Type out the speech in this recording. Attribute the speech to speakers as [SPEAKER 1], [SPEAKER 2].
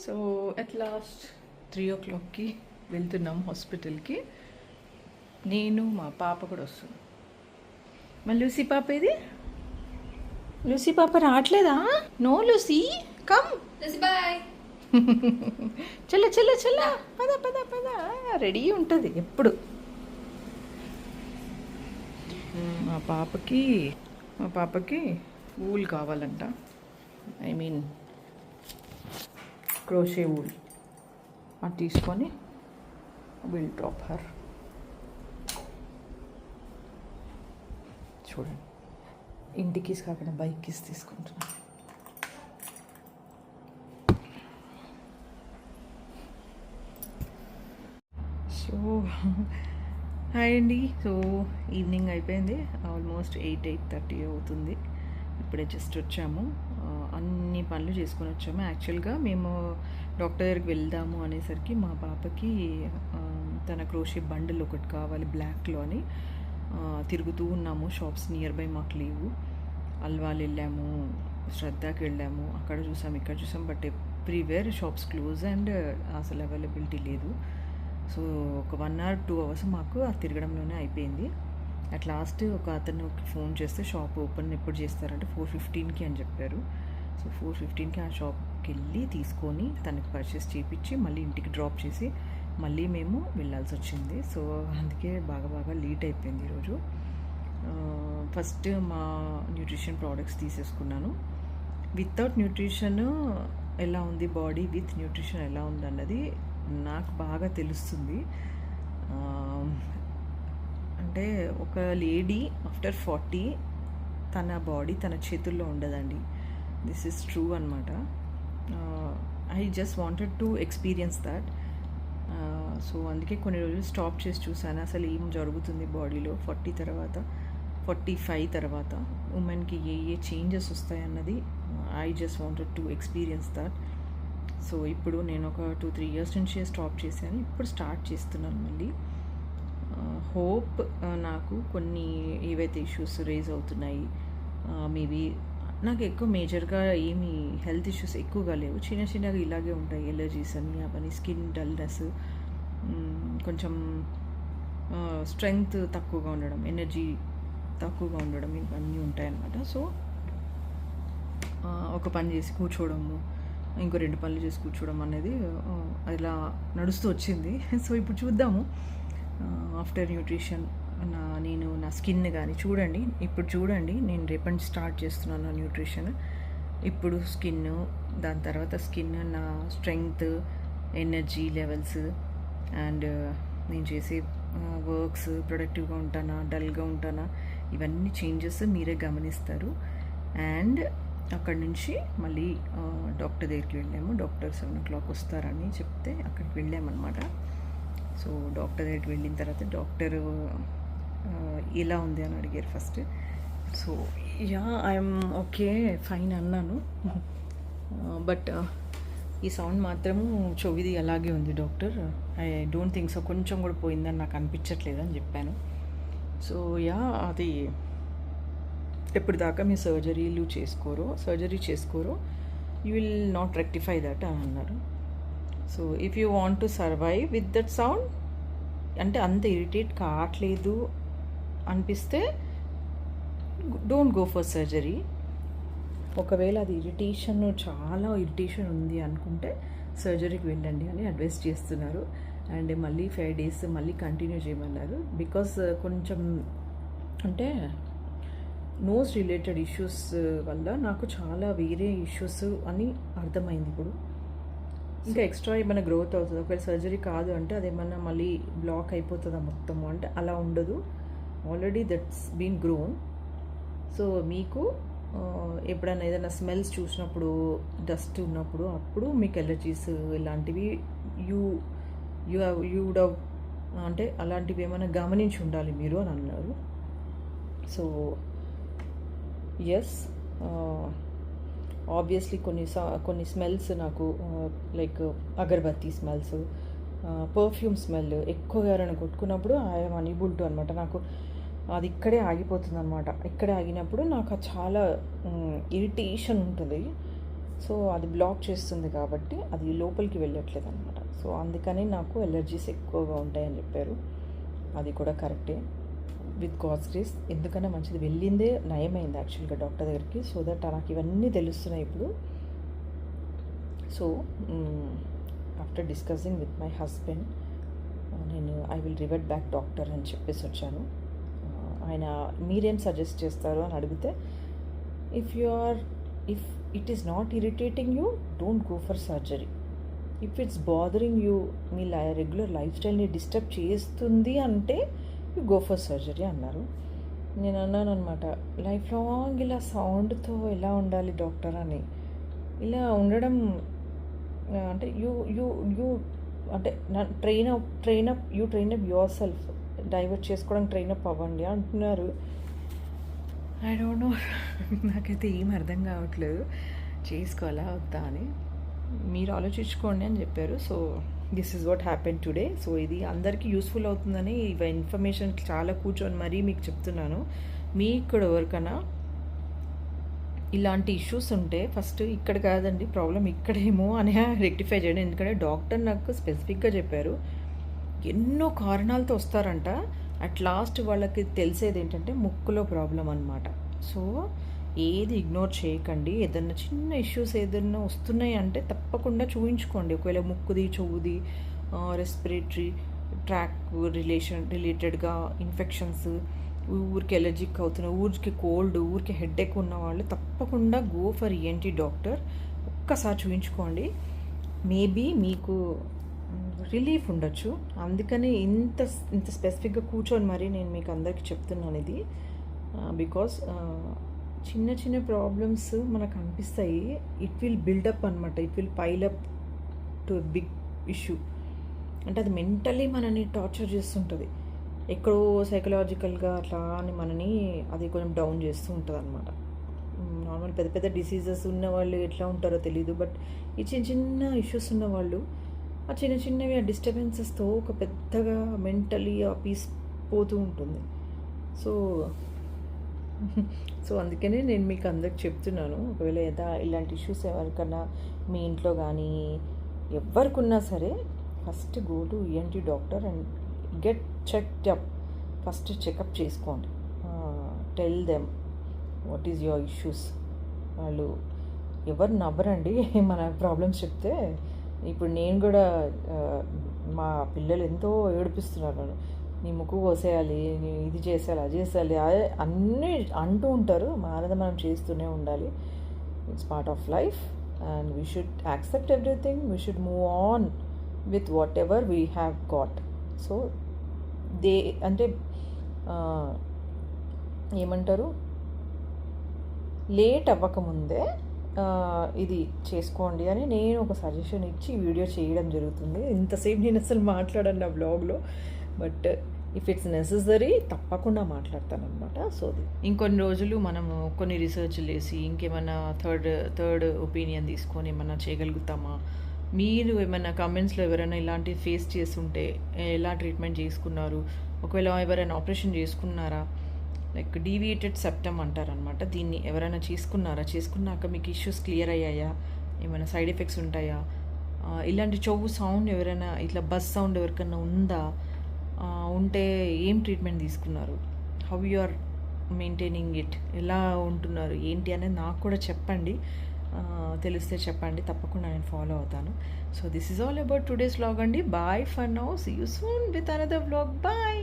[SPEAKER 1] So at last 3 o'clockకి వెళ్తున్నాం హాస్పిటల్కి. నేను మా పాప కూడా వస్తుంది. మా లూసీ పాప ఇది, లూసీ పాప రావట్లేదా? No Lucy come.
[SPEAKER 2] బాయ్.
[SPEAKER 1] చల్ల చల్ల చల్ల, పద పద పద. రెడీ ఉంటుంది ఎప్పుడు. మా పాపకి ఊల్ కావాలంట. I mean crochet wool. అది తీసుకొని విల్ డ్రాప్ హర్. చూడండి, ఇంటికి కాకుండా బైక్కి తీసుకుంటున్నాను. సో హాయ్ అండి. సో ఈవినింగ్ అయిపోయింది, ఆల్మోస్ట్ 8:30 అవుతుంది. ఇప్పుడే జస్ట్ వచ్చాము, అన్ని పనులు చేసుకొని వచ్చాము. యాక్చువల్గా మేము డాక్టర్ దగ్గరికి వెళ్దాము అనేసరికి మా పాపకి తన క్రోషే బండిల్ ఒకటి కావాలి బ్లాక్లో అని తిరుగుతూ ఉన్నాము. షాప్స్ నియర్ బై మాకు లేవు. అల్వాల్ వెళ్ళాము, శ్రద్ధకి వెళ్ళాము, అక్కడ చూసాం ఇక్కడ చూసాం, but everywhere shops close and అసలు అవైలబిలిటీ లేదు. సో ఒక 1 hour 2 hours మాకు ఆ తిరగడంలోనే అయిపోయింది. అట్ లాస్ట్ ఒక అతను ఫోన్ చేస్తే షాప్ ఓపెన్ ఎప్పుడు చేస్తారంటే 4:15కి అని చెప్పారు. సో 4:15కి ఆ షాప్కి వెళ్ళి తీసుకొని తనకి పర్చేస్ చేయించి మళ్ళీ ఇంటికి డ్రాప్ చేసి మళ్ళీ మేము వెళ్ళాల్సి వచ్చింది. సో అందుకే బాగా లేట్ అయిపోయింది ఈరోజు. ఫస్ట్ మా న్యూట్రిషన్ ప్రోడక్ట్స్ తీసేసుకున్నాను. వితౌట్ న్యూట్రిషన్ ఎలా ఉంది బాడీ, విత్ న్యూట్రిషన్ ఎలా ఉంది అన్నది నాకు బాగా తెలుస్తుంది. అంటే ఒక లేడీ ఆఫ్టర్ 40 తన బాడీ తన చేతుల్లో ఉండదండి. దిస్ ఈజ్ ట్రూ అనమాట. I just wanted to experience that. So అందుకే కొన్ని రోజులు స్టాప్ చేసి చూసాను అసలు ఏం జరుగుతుంది బాడీలో 40 తర్వాత, 45 తర్వాత ఉమెన్కి ఏ చేంజెస్ వస్తాయన్నది. I just wanted to experience that. So ఇప్పుడు నేను ఒక 2-3 years నుంచి స్టాప్ చేశాను, ఇప్పుడు స్టార్ట్ చేస్తున్నాను మళ్ళీ. హోప్ నాకు కొన్ని ఏవైతే ఇష్యూస్ రేజ్ అవుతున్నాయి, మేబీ నాకు ఎక్కువ మేజర్గా ఏమీ హెల్త్ ఇష్యూస్ ఎక్కువగా లేవు, చిన్నగా ఇలాగే ఉంటాయి. ఎలర్జీస్ అని అవన్నీ, స్కిన్ డల్నెస్, కొంచెం స్ట్రెంగ్త్ తక్కువగా ఉండడం, ఎనర్జీ తక్కువగా ఉండడం, ఇవన్నీ ఉంటాయన్నమాట. సో ఒక పని చేసి కూర్చోవడము, ఇంకో 2 పనులు చేసి కూర్చోవడం అనేది ఇలా నడుస్తూ వచ్చింది. సో ఇప్పుడు చూద్దాము ఆఫ్టర్ న్యూట్రిషన్ నేను నా స్కిన్ కానీ చూడండి. ఇప్పుడు చూడండి, నేను రేపటి నుంచి స్టార్ట్ చేస్తున్నాను నా న్యూట్రిషన్. ఇప్పుడు స్కిన్, దాని తర్వాత స్కిన్, నా స్ట్రెంగ్త్, ఎనర్జీ లెవెల్స్ అండ్ నేను చేసే వర్క్స్, ప్రొడక్టివ్గా ఉంటానా, డల్గా ఉంటానా, ఇవన్నీ చేంజెస్ మీరే గమనిస్తారు. అండ్ అక్కడి నుంచి మళ్ళీ డాక్టర్ దగ్గరికి వెళ్ళాము. డాక్టర్ 7 o'clock వస్తారని చెప్తే అక్కడికి వెళ్ళామన్నమాట. సో డాక్టర్ దగ్గరికి వెళ్ళిన తర్వాత డాక్టర్ ఎలా ఉంది అని అడిగారు first. So yeah I'm okay fine అన్నాను. బట్ ఈ సౌండ్ మాత్రము చెవిది అలాగే ఉంది doctor, I don't think so, కొంచెం కూడా పోయిందని నాకు అనిపించట్లేదు అని చెప్పాను. సో యా అది ఎప్పుడు దాకా మీ సర్జరీ చేసుకోరో you will not rectify that అని అన్నారు. So if you want to survive with that sound, అంటే అంత ఇరిటేట్ కావట్లేదు అనిపిస్తే డోంట్ గో ఫర్ సర్జరీ. ఒకవేళ అది చాలా ఇరిటేషన్ ఉంది అనుకుంటే సర్జరీకి వెళ్ళండి అని అడ్వైస్ చేస్తున్నారు. అండ్ మళ్ళీ 5 days మళ్ళీ కంటిన్యూ చేయమన్నారు. బికాస్ కొంచెం అంటే నోస్ రిలేటెడ్ ఇష్యూస్ వల్ల నాకు చాలా వేరే ఇష్యూస్ అని అర్థమైంది. ఇప్పుడు ఇంకా ఎక్స్ట్రా ఏమైనా గ్రోత్ అవుతుంది. ఒకవేళ సర్జరీ కాదు అంటే అదేమన్నా మళ్ళీ బ్లాక్ అయిపోతుందా మొత్తము అంటే అలా ఉండదు. Already that's been grown. So మీకు ఎప్పుడైనా ఏదైనా స్మెల్స్ చూసినప్పుడు, డస్ట్ ఉన్నప్పుడు, అప్పుడు మీకు ఎలర్జీస్ ఇలాంటివి యూ వుడ్ హవ్, అంటే అలాంటివి ఏమైనా గమనించి ఉండాలి మీరు అని అన్నారు. సో ఎస్, ఆబ్వియస్లీ కొన్ని స్మెల్స్ నాకు లైక్ అగరబత్తి స్మెల్స్, పర్ఫ్యూమ్ స్మెల్ ఎక్కువగా ఎవరైనా కొట్టుకున్నప్పుడు ఐఎమ్ అన్ఏబుల్ టు అనమాట. నాకు అది ఇక్కడే ఆగిపోతుంది అనమాట. ఇక్కడే ఆగినప్పుడు నాకు చాలా ఇరిటేషన్ ఉంటుంది. సో అది బ్లాక్ చేస్తుంది కాబట్టి అది లోపలికి వెళ్ళట్లేదు అనమాట. సో అందుకని నాకు ఎలర్జీస్ ఎక్కువగా ఉంటాయని చెప్పారు. అది కూడా కరెక్టే, విత్ గాడ్స్ గ్రేస్. ఎందుకన్నా మంచిది, వెళ్ళిందే నయమైంది యాక్చువల్గా డాక్టర్ దగ్గరికి. సో దట్ నాకు ఇవన్నీ తెలుస్తున్నాయి ఇప్పుడు. So after discussing with my husband నేను I will revert back doctor అని చెప్పేసి వచ్చాను. ఆయన మీరేం సజెస్ట్ చేస్తారు అని అడిగితే, if it is not irritating you, don't go for surgery. If it's bothering you, మీ రెగ్యులర్ లైఫ్ స్టైల్ని డిస్టర్బ్ చేస్తుంది అంటే యూ గో ఫర్ సర్జరీ అన్నారు. నేను అన్నాను అనమాట, లైఫ్ లాంగ్ ఇలా సౌండ్తో ఎలా ఉండాలి డాక్టర్ అని. ఇలా ఉండడం అంటే యూ యూ యూ అంటే train up your self, divert చేసుకోవడానికి ట్రైన్ అప్ అవ్వండి అంటున్నారు. ఐ డోంట్ నో, నాకైతే ఏం అర్థం కావట్లేదు చేసుకోవాలా వద్దా అని. మీరు ఆలోచించుకోండి అని చెప్పారు. So this is what happen today. So ఇది అందరికీ యూస్ఫుల్ అవుతుందని ఇన్ఫర్మేషన్ చాలా కూర్చొని మరీ మీకు చెప్తున్నాను. మీకు కూడా ఎవరికైనా ఇలాంటి ఇష్యూస్ ఉంటే ఫస్ట్ ఇక్కడ కాదండి ప్రాబ్లం, ఇక్కడేమో అని రెక్టిఫై చేయండి. ఎందుకంటే డాక్టర్ నాకు స్పెసిఫిక్గా చెప్పారు, ఎన్నో కారణాలతో వస్తారంట, అట్ లాస్ట్ వాళ్ళకి తెలిసేది ఏంటంటే ముక్కులో ప్రాబ్లం అనమాట. సో ఏది ఇగ్నోర్ చేయకండి. ఏదన్నా చిన్న ఇష్యూస్ ఏదన్నా వస్తున్నాయి అంటే తప్పకుండా చూయించుకోండి. ఒకవేళ ముక్కుది, చెవుది, రెస్పిరేటరీ ట్రాక్ రిలేటెడ్గా ఇన్ఫెక్షన్స్, ఊరికి ఎలర్జిక్ అవుతున్న, ఊరికి కోల్డ్, ఊరికి హెడేక్ ఉన్న వాళ్ళు తప్పకుండా గో ఫర్ ఈఎన్టీ డాక్టర్. ఒక్కసారి చూయించుకోండి, మేబీ మీకు రిలీఫ్ ఉండొచ్చు. అందుకని ఇంత స్పెసిఫిక్గా కూర్చొని మరి నేను మీకు అందరికీ చెప్తున్నాను ఇది. బికాస్ చిన్న చిన్న ప్రాబ్లమ్స్ మనకు అనిపిస్తాయి, ఇట్ విల్ బిల్డప్ అనమాట, it will pile up to a big issue. అంటే అది మెంటలీ మనని టార్చర్ చేస్తుంటుంది, ఎక్కడో సైకలాజికల్గా అట్లా అని మనని అది కొంచెం డౌన్ చేస్తూ ఉంటుంది అనమాట. నార్మల్ పెద్ద పెద్ద డిసీజెస్ ఉన్న వాళ్ళు ఎట్లా ఉంటారో తెలీదు, బట్ ఈ చిన్న చిన్న ఇష్యూస్ ఉన్న వాళ్ళు ఆ చిన్న చిన్నవి ఆ డిస్టర్బెన్సెస్తో ఒక పెద్దగా మెంటలీ ఆ పీస్ పోతూ ఉంటుంది. సో అందుకనే నేను మీకు అందరికి చెప్తున్నాను, ఒకవేళ ఇలాంటి ఇష్యూస్ ఎవరికన్నా మీ ఇంట్లో కానీ ఎవరికున్నా సరే, first go to ENT doctor and get checked up. First checkup చేసుకోండి. Tell them what is your issues. వాళ్ళు ఎవరు నవ్వరండి మన ప్రాబ్లమ్స్ చెప్తే. ఇప్పుడు నేను కూడా మా పిల్లలు ఎంతో ఏడిపిస్తున్నారు నన్ను, నీ ముక్కు కోసేయాలి, నీ ఇది చేసేయాలి, అది చేసేయాలి, అన్నీ అంటూ ఉంటారు. మానద మనం చేస్తూనే ఉండాలి. It's part of life and we should accept everything. We should move on with what ever we have got. So అంటే ఏమంటారు, లేట్ అవ్వకముందే ఇది చేసుకోండి అని నేను ఒక సజెషన్ ఇచ్చి వీడియో చేయడం జరుగుతుంది. ఇంతసేపు నేను అసలు మాట్లాడాను నా బ్లాగ్లో, బట్ ఇఫ్ ఇట్స్ నెసెసరీ తప్పకుండా మాట్లాడతాను అనమాట. సో ఇంకొన్ని రోజులు మనము కొన్ని రీసెర్చ్లు చేసి ఇంకేమైనా థర్డ్ ఒపీనియన్ తీసుకొని ఏమైనా చేయగలుగుతామా. మీరు ఏమైనా కామెంట్స్లో ఎవరైనా ఇలాంటి ఫేస్ చేస్తుంటే ఎలా ట్రీట్మెంట్ చేసుకున్నారు, ఒకవేళ ఎవరైనా ఆపరేషన్ చేసుకున్నారా, లైక్ డీవియేటెడ్ సెప్టమ్ అంటారనమాట, దీన్ని ఎవరైనా చేసుకున్నాక మీకు ఇష్యూస్ క్లియర్ అయ్యాయా, ఏమైనా సైడ్ ఎఫెక్ట్స్ ఉంటాయా, ఇలాంటి చెవు సౌండ్ ఎవరైనా ఇట్లా బస్ సౌండ్ ఎవరికైనా ఉందా, ఉంటే ఏం ట్రీట్మెంట్ తీసుకున్నారు, how you are maintaining it, ఎలా ఉంటున్నారు ఏంటి అనేది నాకు కూడా చెప్పండి. తెలిస్తే చెప్పండి, తప్పకుండా నేను ఫాలో అవుతాను. So this is all about today's vlog అండి. Bye for now, see you soon with another vlog. Bye.